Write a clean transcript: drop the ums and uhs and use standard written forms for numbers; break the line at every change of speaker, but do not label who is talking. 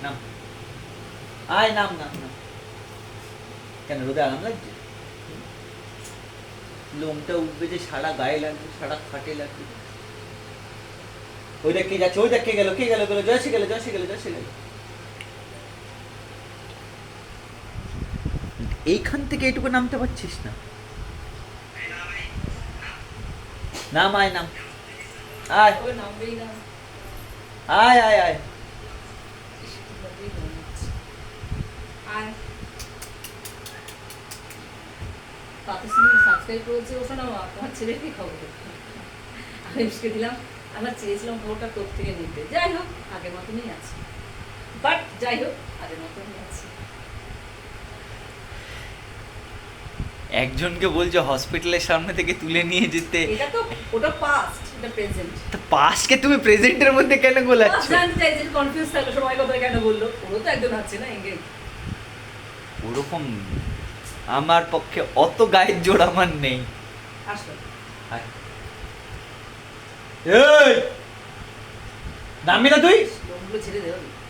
নাম, আয় নাম নাম নাম। কেন রোদে আরাম লাগছে? লোমটা উঠবে যে সারা গায়ে লাগবে, সারা খাটে লাগবে। ওই দেখ কে যাচ্ছে, ওই দেখ কে গেল, কে গেল, গেল জয়সে গেল, জয়সে গেল, জয়সে গেল। এইখান থেকে এইটুকু নামতে পারছিস না? নাম, আয় নাম, আয়
ওই নামবেই না।
আয় আয় আয়।
আর তাতে শুনে সাবস্ক্রাইব করেছে ওঠো না, তোমার ছেলের কি খবর? আমি উসকে দিলাম, আমরা চেয়েছিলাম খবরটা তোর থেকে নিতে। যাই হোক আগের মতনই আছে, বাট যাই হোক আগের মতনই আছে।
একজনকে বলছো হসপিটালের সামনে থেকে তুলে নিয়ে যেতে,
এটা তো ওটা পাস্ট, এটা প্রেজেন্ট।
তা পাস্টকে তুমি প্রেজেন্টের মধ্যে কেন গোলাচ্ছ?
পাস্ট জানতে চাই যে কনফিউজ থাকলো সময় কথা কেন বললো, ওরও তো একজন আছে না এঙ্গেজ।
ওরকম আমার পক্ষে অত গায়ের জোর আমার নেই।
আসলো
আয়। এই নামবি না তুই?
লোকগুলো ছেড়ে দেবে।